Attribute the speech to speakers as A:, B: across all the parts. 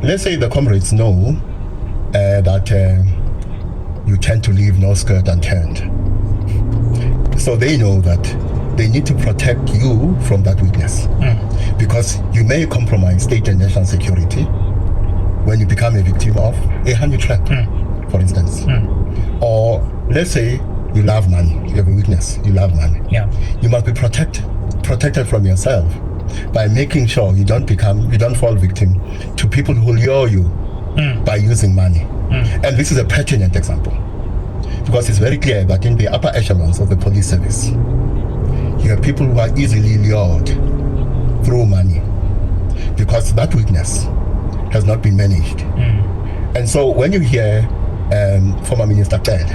A: let's say the comrades know that you tend to leave no skirt unturned. So they know that they need to protect you from that weakness. Because you may compromise state and national security when you become a victim of a honey trap, for instance. Or let's say you love money, you have a weakness, you love money. You must be protected from yourself by making sure you don't fall victim to people who lure you by using money. And this is a pertinent example, because it's very clear that in the upper echelons of the police service, you have people who are easily lured through money because that weakness has not been managed. And so when you hear former Minister Ted,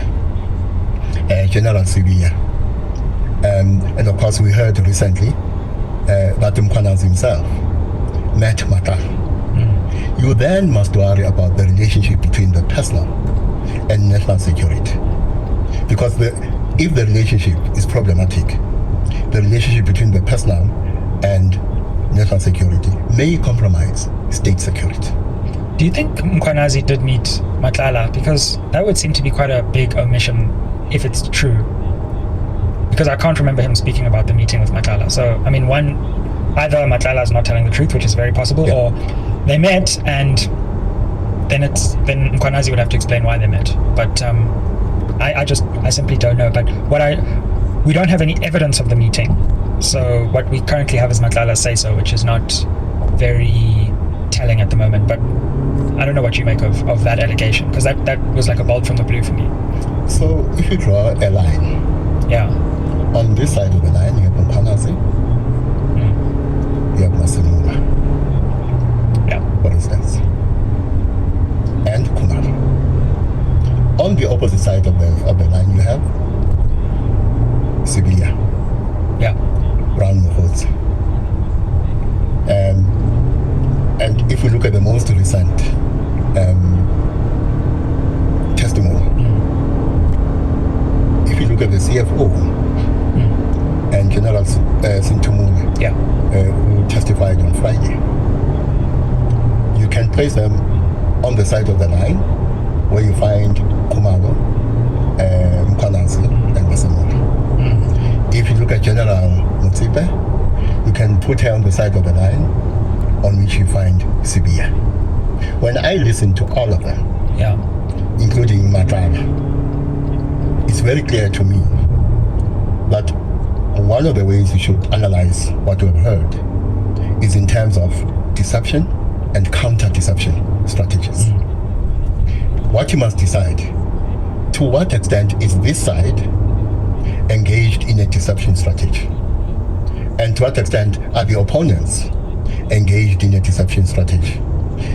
A: General Sibiya, and of course we heard recently that Mkhwanazi himself met Matala, you then must worry about the relationship between the personal and national security. Because if the relationship is problematic, the relationship between the personal and national security may compromise state security.
B: Do you think Mkhwanazi did meet Matala? Because that would seem to be quite a big omission if it's true. Because I can't remember him speaking about the meeting with Matala. So, I mean, either Matala is not telling the truth, which is very possible, or they met and then Mkhwanazi would have to explain why they met. But I simply don't know. But we don't have any evidence of the meeting. So what we currently have is Matala's say-so, which is not very telling at the moment. But I don't know what you make of that allegation, because that was like a bolt from the blue for me.
A: So if you draw a line, on this side of the line you have Mkhwanazi, you have Masemula, for instance, and Khumalo. On the opposite side of the line you have Sibiya, Brown Muhotsi. And if we look at the most recent testimony, if you look at the CFO and General Sintumule, who testified on Friday, you can place them on the side of the line where you find Khumalo, Mkhwanazi, and Masemula. If you look at General Mutsipe, you can put her on the side of the line on which you find Sibiya. When I listen to all of them, including Matala, it's very clear to me that one of the ways you should analyze what you have heard is in terms of deception and counter-deception strategies. What you must decide, to what extent is this side engaged in a deception strategy? And to what extent are the opponents engaged in a deception strategy?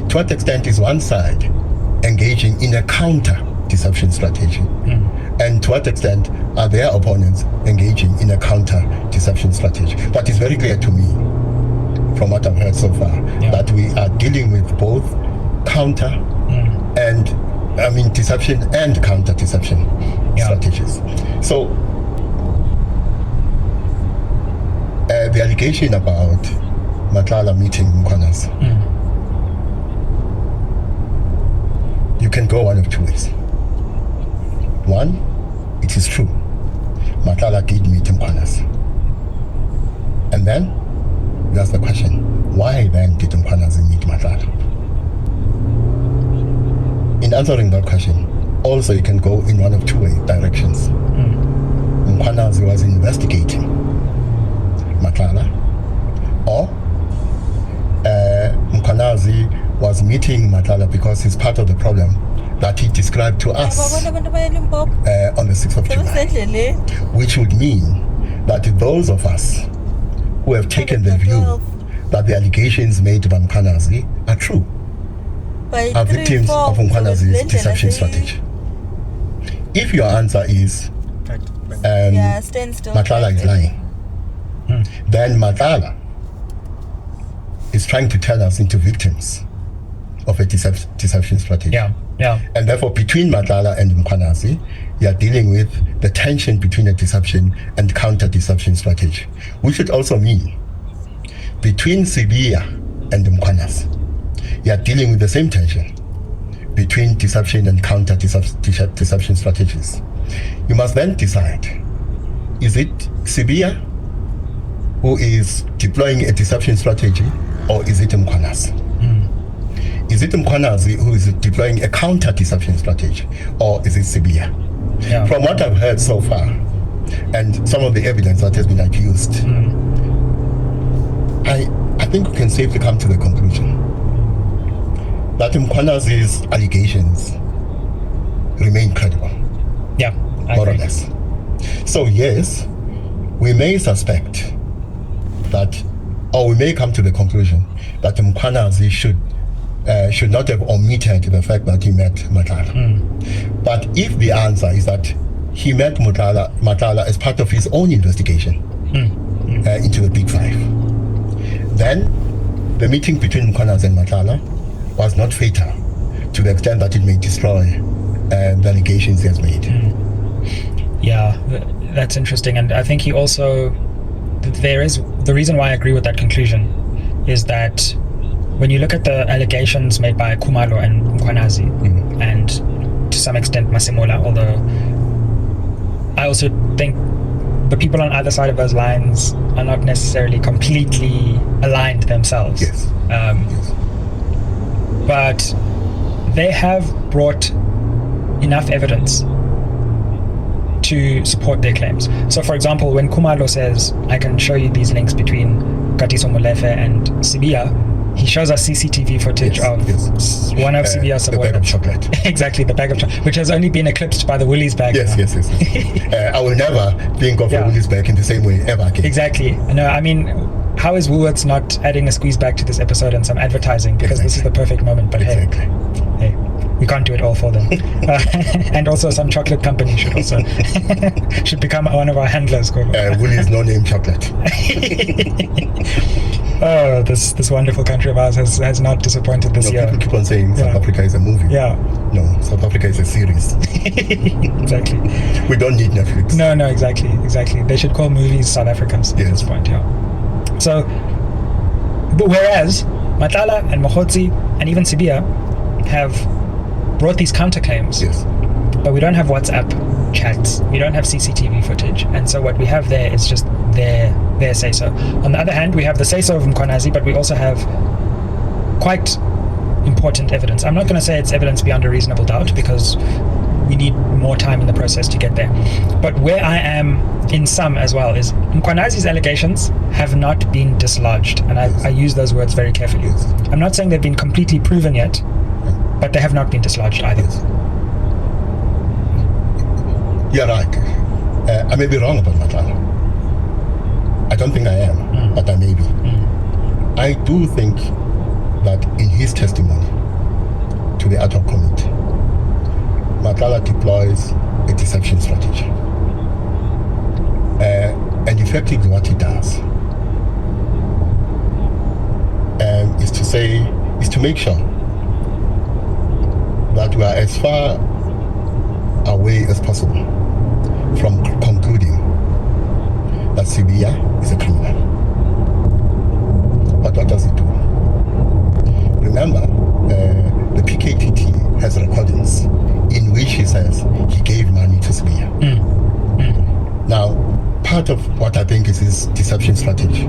A: To what extent is one side engaging in a counter-deception strategy? And to what extent are their opponents engaging in a counter-deception strategy? But it's very clear to me, from what I've heard so far, that we are dealing with both deception and counter-deception strategies. So, the allegation about Matala meeting Mkhwanazi, you can go one of two ways. One, it is true, Matala did meet Mkhwanazi. And then you ask the question, why then did Mkhwanazi meet Matala? In answering that question, also you can go in one of two directions. Mkhwanazi was investigating Matala, or Mkhwanazi was meeting Matala because he's part of the problem that he described to us on the 6th of July, which would mean that those of us who have taken the view that the allegations made by Mkhwanazi are true are victims of Mkhwanazi's deception strategy. If your answer is Matala is lying, then Matala is trying to turn us into victims of a deception strategy. And therefore, between Matala and Mkhwanazi, you are dealing with the tension between a deception and counter-deception strategy, which would also mean between Sibiya and Mkhwanazi, you are dealing with the same tension between deception and counter deception strategies. You must then decide, is it Sibia who is deploying a deception strategy, or is it Mkhwanazi? Is it Mkhwanazi who is deploying a counter deception strategy, or is it Sibia?
B: Yeah.
A: From what I've heard so far, and some of the evidence that has been accused, I think we can safely come to the conclusion that Mkhwanazi's allegations remain credible.
B: Yeah,
A: more or less. So yes, we may suspect that, or we may come to the conclusion that Mkhwanazi should not have omitted the fact that he met Matlala. But if the answer is that he met Matlala as part of his own investigation into the Big Five, then the meeting between Mkhwanazi and Matlala was not fatal to the extent that it may destroy the allegations he has made.
B: Yeah, that's interesting. And I think he also, there is, the reason why I agree with that conclusion is that when you look at the allegations made by Khumalo and Mkhwanazi, and to some extent Masemola, although I also think the people on either side of those lines are not necessarily completely aligned themselves.
A: Yes. Yes.
B: But they have brought enough evidence to support their claims. So for example, when Khumalo says, I can show you these links between Katiso Molefe and Sibia, he shows us CCTV footage of one of Sibia's
A: the bag of chocolate.
B: Exactly, the bag of chocolate, which has only been eclipsed by the Woolies bag.
A: Yes. I will never think of a Woolies bag in the same way ever again.
B: Exactly. No, I mean, how is Woolworths not adding a squeeze bag to this episode and some advertising? Because this is the perfect moment. But hey, we can't do it all for them. And also some chocolate company should also should become one of our handlers.
A: Woolies no name chocolate.
B: Oh, this wonderful country of ours has not disappointed this year.
A: People keep on saying South Africa is a movie.
B: Yeah.
A: No, South Africa is a series.
B: Exactly.
A: We don't need Netflix.
B: No, exactly. They should call movies South Africans at this point, yeah. So, but whereas Matlala and Mokhotsi and even Sibia have brought these counterclaims, but we don't have WhatsApp chats, we don't have CCTV footage, and so what we have there is just their say-so. On the other hand, we have the say-so of Mkhwanazi, but we also have quite important evidence. I'm not going to say it's evidence beyond a reasonable doubt, because we need more time in the process to get there. But where I am in some as well is Mkhwanazi's allegations have not been dislodged, and I use those words very carefully. I'm not saying they've been completely proven yet, but they have not been dislodged either.
A: You're right. I may be wrong about Matlala. I don't think I am, but I may be. I do think that in his testimony to the ad hoc committee, Matlala deploys a deception strategy. And effectively what he does is to make sure that we are as far away as possible from concluding that Sibia is a criminal. But what does he do? Remember, the PKTT has recordings in which he says he gave money to Sibia. Now, part of what I think is his deception strategy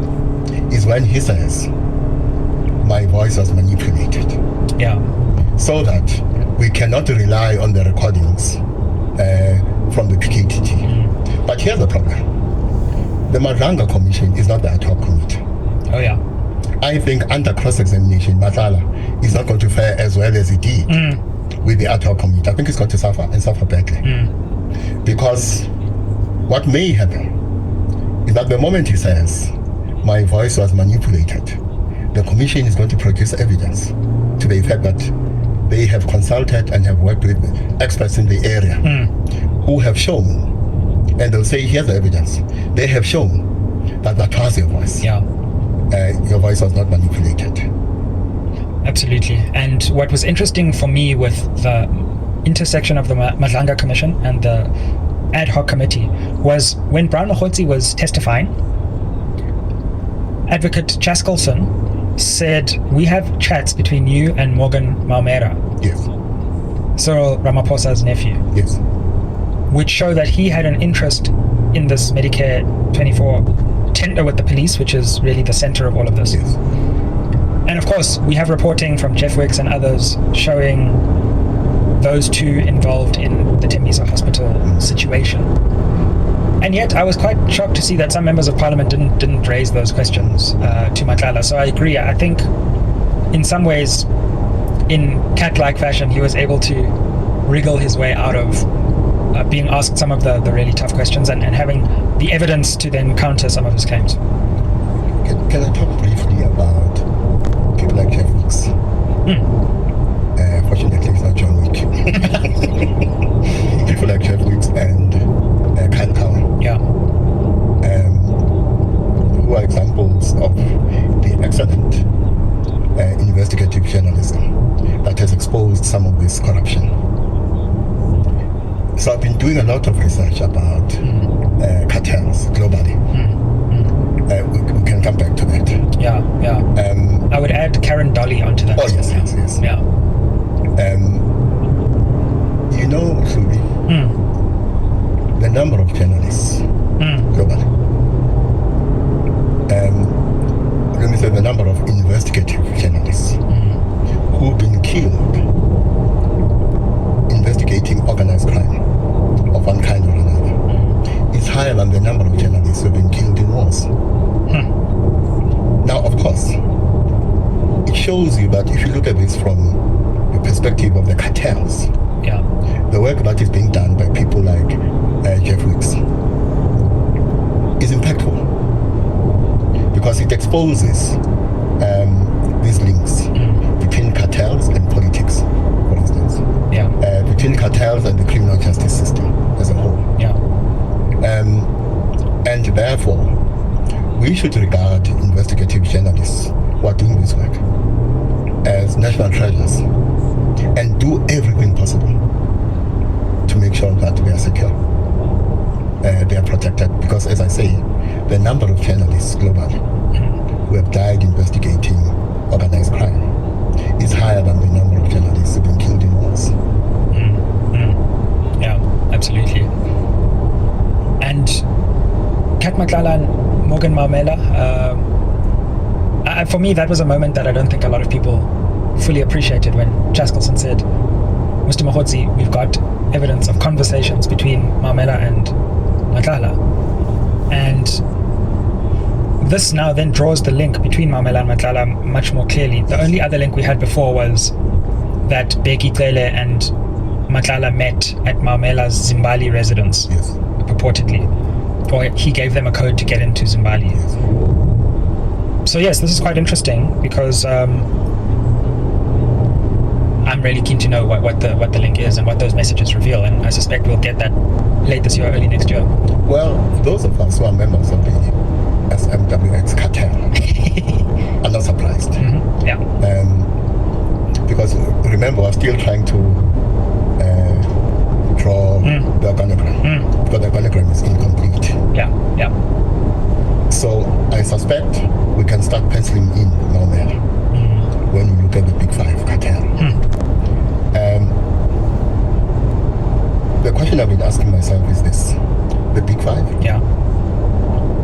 A: is when he says, my voice was manipulated. So that we cannot rely on the recordings from the PKTT. But here's the problem. The Madlanga Commission is not the ad hoc committee. I think under cross-examination, Matlala is not going to fare as well as he did with the ad hoc committee. I think he's going to suffer, and suffer badly. Because what may happen is that the moment he says, my voice was manipulated, the commission is going to produce evidence to the effect that they have consulted and have worked with experts in the area who have shown, and they'll say, here's the evidence. They have shown that was your voice. Your voice was not manipulated. Absolutely. And what was interesting for me with the intersection of the Madlanga Commission and the ad hoc committee was when Brown Mokhotsi was testifying, Advocate Chaskelson
B: said, we have chats between you and Morgan Maumera,
A: Yes.
B: Cyril Ramaphosa's nephew,
A: Yes.
B: which show that he had an interest in this Medicare 24 tender with the police, which is really the center of all of this.
A: Yes.
B: And of course, we have reporting from Jeff Wicks and others showing those two involved in the Tembisa hospital situation. And yet, I was quite shocked to see that some members of parliament didn't raise those questions to Matlala. So I agree. I think, in some ways, in cat-like fashion, he was able to wriggle his way out of being asked some of the really tough questions and having the evidence to then counter some of his claims.
A: Can I talk briefly about people like Jeff Wicks? Fortunately, it's not John Wick. People like Jeff Wicks and Kyle Cowan.
B: Yeah.
A: Who are examples of the excellent investigative journalism that has exposed some of this corruption. So I've been doing a lot of research about cartels globally. We can come back to that.
B: Yeah. I would add Karen Dolly onto that.
A: Oh, yes.
B: Yeah.
A: You know, Shubi, the number of journalists globally. Let me say the number of investigative journalists who've been killed investigating organized crime of one kind or another is higher than the number of journalists who've been killed in wars. Now, of course, it shows you that if you look at this from the perspective of the cartels, the work that is being done by people like Jeff Wicks is impactful because it exposes these links between cartels and politics, for instance. Between cartels and the criminal justice system as a whole. And therefore, we should regard investigative journalists who are doing this work as national treasures and do everything possible to make sure that they are secure, they are protected. Because, as I say, the number of journalists globally who have died investigating organized crime is higher than the number of journalists who have been killed in wars.
B: Yeah, absolutely. And Kat Matlala and Morgan Maumela, for me, that was a moment that I don't think a lot of people fully appreciated when Chaskelson said, Mr. Mahotsi, we've got evidence of conversations between Maumela and Matlala. And this now then draws the link between Maumela and Matlala much more clearly. The only other link we had before was that Bheki Cele and Matlala met at Maumela's Zimbali residence, purportedly. Or he gave them a code to get into Zimbali. So yes, this is quite interesting because I'm really keen to know what the link is and what those messages reveal, and I suspect we'll get that late this year, early next year.
A: Well, those of us who are members of the SMWX cartel are not surprised. Because remember, we're still trying to draw the organogram because the organogram is incomplete. So I suspect we can start penciling in Maumela when we look at the Big Five cartel. The question I've been asking myself is this: the Big Five?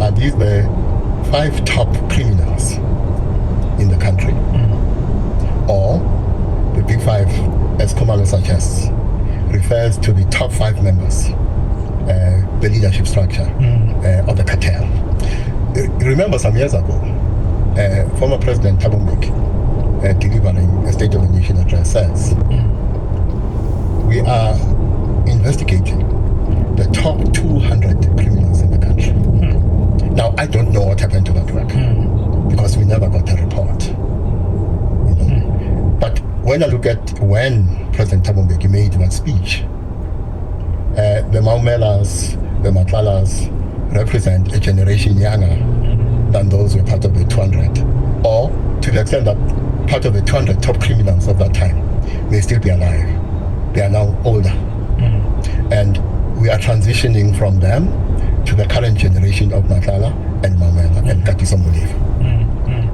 A: Are these the 5 top criminals in the country? Or the Big Five, as Khumalo suggests, refers to the top 5 members, the leadership structure of the cartel? Remember some years ago, former President Thabo Mbeki, delivering a State of the Nation address, says, we are investigating the top 200 criminals in the country. Now, I don't know what happened to that work because we never got a report. But when I look at when President Thabo Mbeki made that speech, the Maumelas, the Matlalas represent a generation younger than those who were part of the 200, or to the extent that part of the 200 top criminals of that time may still be alive. They are now older. And we are transitioning from them to the current generation of Matlala and Maumela and Katiso Molefe.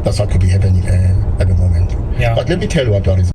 A: That's what could be happening at the moment.
B: Yeah.
A: But let me tell you what is